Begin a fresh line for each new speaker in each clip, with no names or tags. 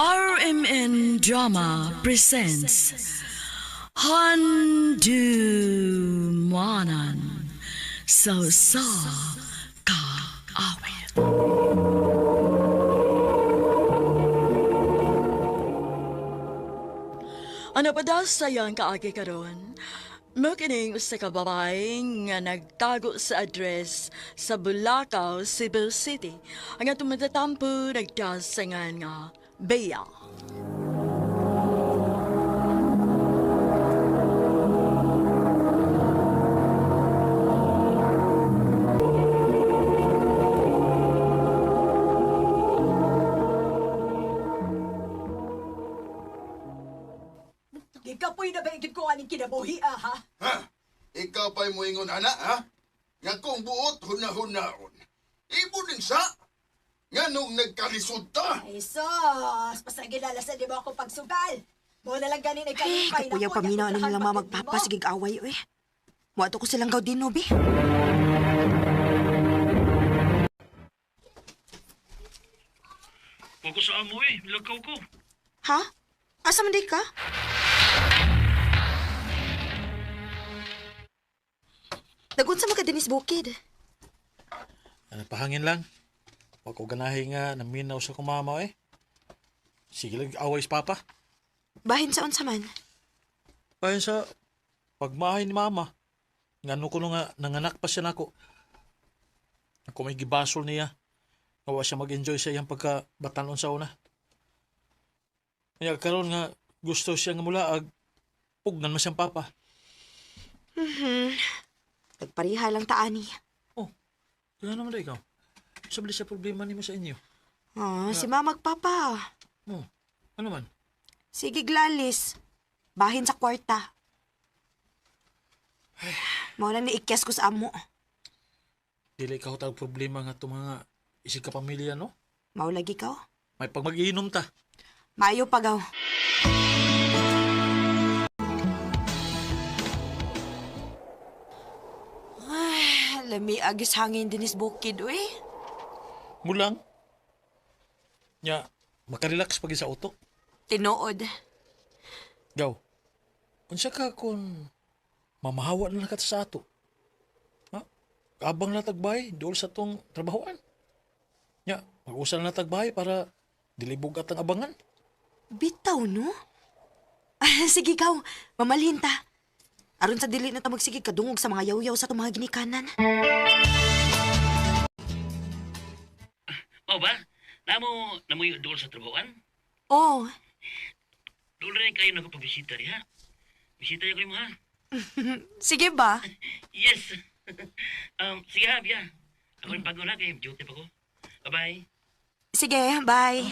RMN Drama presents Handumanan Sa Ka Awit. Ano pa daw sayang kaagi karon? Makining sa kababay nga nagtago sa address sa Bulacau, Cebu City. Ang atong matatampo nagdasangan nga Bea.
Ikapoy na ba yung ko aning kinabuhi, ha?
Ha? Ikaw pa'y moingon, anak, ha? Nga kung buot, huna-hunaon. Ibo din sa? Nga nung nagkalisod ta.
Ay, sos! Pasagilala sa di ba ako pagsugal? Mo na lang ganin ay kalipay
Kapuyaw paminaw ni nilang mga magpapasigig away, eh. Muato ko silang gaw din, no, bi?
Huwag ko sa amo eh, nilagaw ko.
Ha? Asa man di ka? Nagunsa man ka Dennis Bukid.
Pahangin lang. Huwag ko ganahin nga naminaw sa kumama eh. Sige lang, away sa papa.
Bahin sa unsa man.
Bayan sa pagmahay ni mama. Ngano ko nga nanganak pa siya nako. Ako may gibasol niya. Nawa siya mag-enjoy sa iyang pagkabatanon sa una. Kaya karon nga gusto siya nga mula pugnan man siyang papa.
Nagpariha lang taani.
Kaya naman ikaw. Sabali sa problema niyo sa inyo.
Si mamag papa.
Oh, ano man?
Sige glalis. Bahin sa kwarta. Mao lang ni ikyas ko sa amo.
Dili ka tawag problema nga itong mga isig ka pamilya, no?
Mao lagi ka.
May pag mag-iinom ta.
Maayo pagaw. Ay, lami agis hangin Dennis Bukid, eh.
Mulang. Nya, makarelax pag sa utok.
Tinuod.
Gaw, unsa ka kung mamahawa na nakat sa ato? Ha? Kaabang na tagbay, dool sa tong trabahoan. Nya, mag-usal na tagbay para dilibog at ang abangan.
Bitaw, no? Sige, kaw. Mamalhin ta. Aron sa dili na ta magsige kadungog sa mga yaw-yaw sa itong mga ginikanan.
O ba? Namo yung doon sa trabahoan?
Oh,
Doon rin kayo nakapabisita rin, ha? Bisita niyo kayo mo, ha?
sige ba?
Yes! Sige, ha, Bia. Ako yung pagod na kayo. Duty pa ko. Bye-bye.
Sige, bye.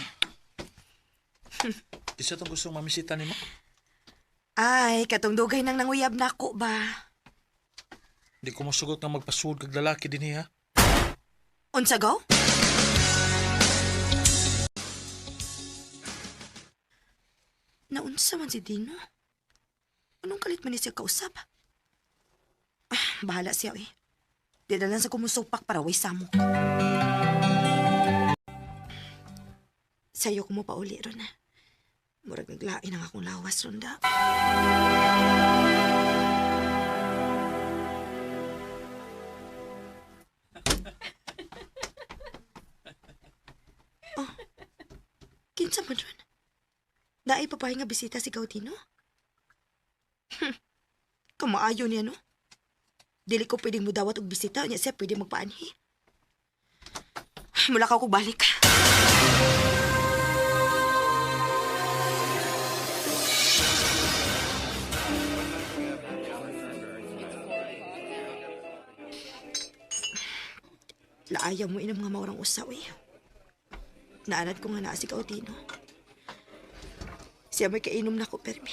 Isa itong gusto mamisita ni mo?
Ay, katong dugay nang nanguyab na ako ba?
Di ko masugot nga magpasuod kag lalaki din ha?
Unsa gaw? Naunsa man si Dino? Anong kalit man ni siya kausap? Bahala siya, eh. Di na lang sa kumusupak para way samok. Sayo ko mo pa uli ron, ha? Murag naglain ang akong lawas, Ronda. Oh, kinsa man ron? Naay papay nga bisita si Gautino? Kumaayo niya, no? Dili ko pwedeng mudawat og bisita, niya siya pwede magpaanhi. Mula ka ko balik. Laayaw mo inam nga maurang usaw, eh. Naanad ko nga naa si Gautino. Siya may kainom na ko, permi.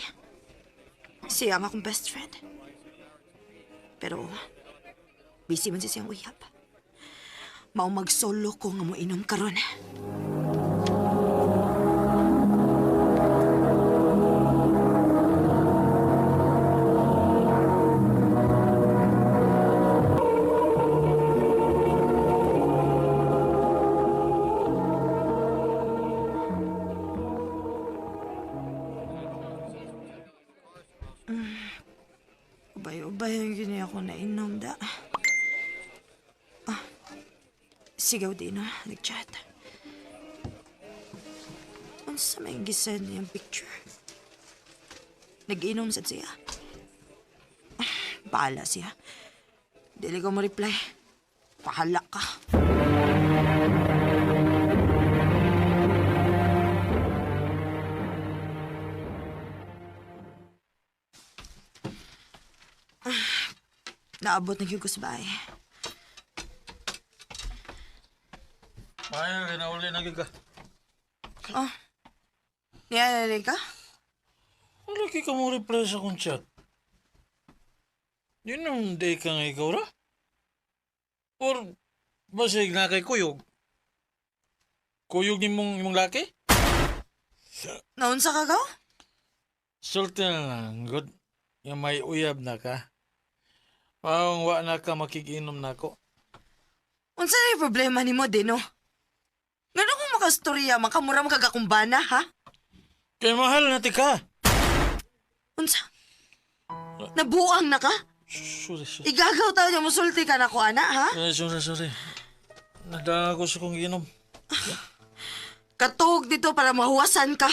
Siya ang akong best friend. Pero, busy man siya siyang uyab. Mao mag-solo ko nga mo inom karon. Ubay-ubay gini ako nainom da. Sigaw din nag-chat. Unsa may gisend niyang picture? Nag-inom sad siya. Bahala siya. Dili ko mo reply. Pahala ka. Naabot na yung kusbay.
Maya, kinauli na ka.
Oh. Niyalalay ka?
Wala ka mo reply sa akong chat. Yun ang day ka nga ikaw ra? Or basig na kay kuyog? Kuyog ni mong laki?
Naunsa ka gaw?
Sulti na lang, good. Yung may uyab na ka. Pawang wa na ka makikinom na ko.
Unsa na yung problema ni mo, Dino? Ngano kung makastorya, makamura makagakumbana, ha?
Kaya mahal na ti ka.
Unsa? Nabuang na ka?
Sorry.
Igagaw tayo niya, musulti ka na ko, ana, ha?
Sorry. Nadala ko sa kong inom.
Katuog dito para mahuwasan ka.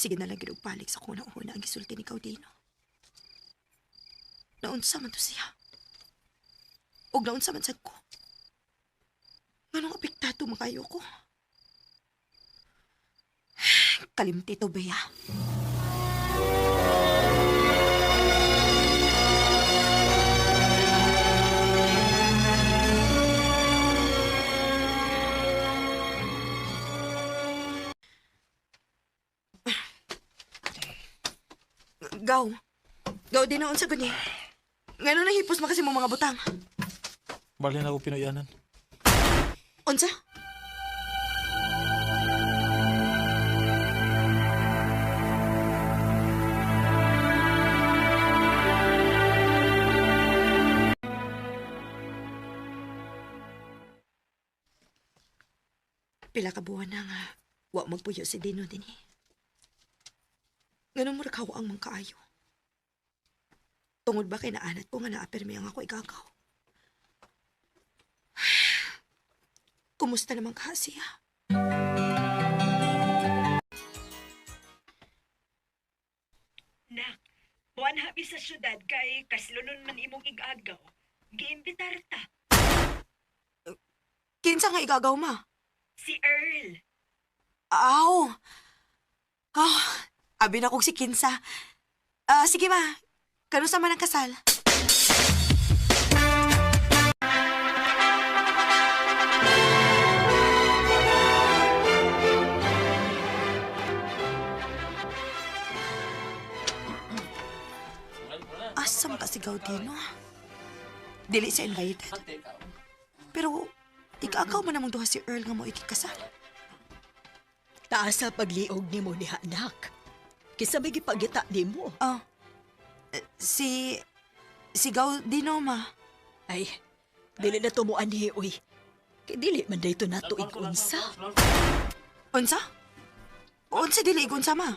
Sige na lang ginugpalik sa kunang-una ang gisulti ni Caudino. Naunsa man to siya. Og naunsa man sad ko. Nganong apektado makayo ko? Kalimti to, Bea. Gaw din naon sa guni. Ngano nahipos makasi mo mga butang?
Bali na ako pinuyanan.
Unsa? Pila ka buwan na nga, wa magpuyo si Dino din eh. Ganun mo rakaw ang mga kaayo. Tungod ba kay naanat ko nga naapirmi ang ako igagaw? Kumusta naman ka siya?
Nak, buwan habi sa syudad kay kaslunon man imong igagaw. Giimbitar ta.
Kinsa nga igagaw ma?
Si Earl.
Aw! Abi na kong si Kinsa. Sige ma, kanusa man ang kasal? Asam ka si Gaudino? Dili siya invited. Pero, ikaagaw man namang duha si Earl nga mo ikikasal.
Taas sa pagliog ni mo ni anak. Kisa may gipagita di mo.
Si Gaudino ma.
Ay, dili na tumuan ni uy. Kay dili man dayto nato igunsa.
Unsa? Unsa dili igunsa ma?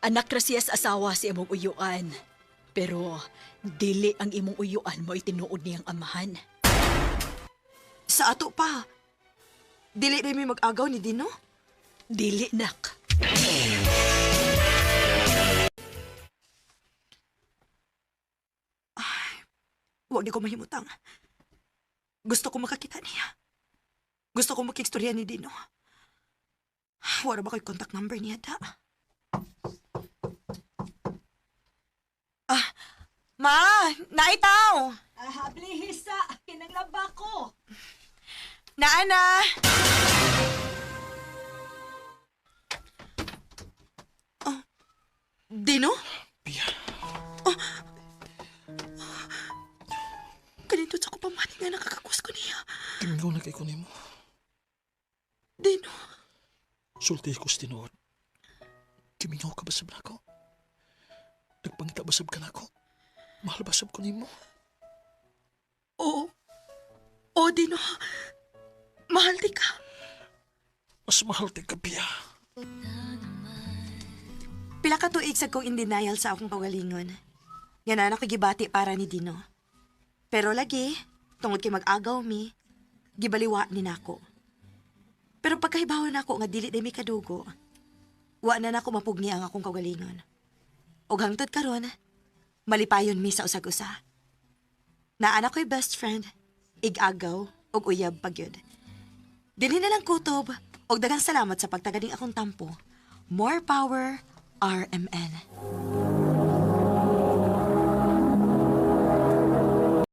Anak ra siya sa asawa si imong uyuan. Pero dili ang imong uyuan mo itinuod niyang amahan.
Sa ato pa. Dili rin may mag-agaw ni Dino?
Dili nak.
Huwag di ko mahimutang. Gusto ko makakita niya. Gusto ko makikstorya ni Dino. Wala ba ko'y contact number niya, da? Ma! Naitaw!
Habli hisa, kinanglaba ko.
Naana! Dino?
Pia.
Kanindot sa ko pamani nga nakakakus ko niya.
Kimingaw na kay kunin mo.
Dino?
Sulti ko sa tinuod. Kimingaw ka ba sa brako? Nagpangita basab ka na ako. Mahal basab ko nimo.
Oo. Oo, Dino. Mahal di ka.
Mas mahal ti ka, Pia.
Pila ka tuig sa kong in denial sa akong kagalingon. Nga na ako gibati para ni Dino. Pero lagi, tungod kay mag-agaw mi, gibaliwa ni nako. Pero pagkahibawan nako nga dili day mi kadugo, wa na nako mapugni ang akong kagalingon. Og hangtod karon, malipayon mi sa usag-usa. Naa ko'y best friend, ig-agaw, og uyab pagyud. Dinhi na lang kutob, og daghang salamat sa pagtaganing akong tampo. More power, RMN.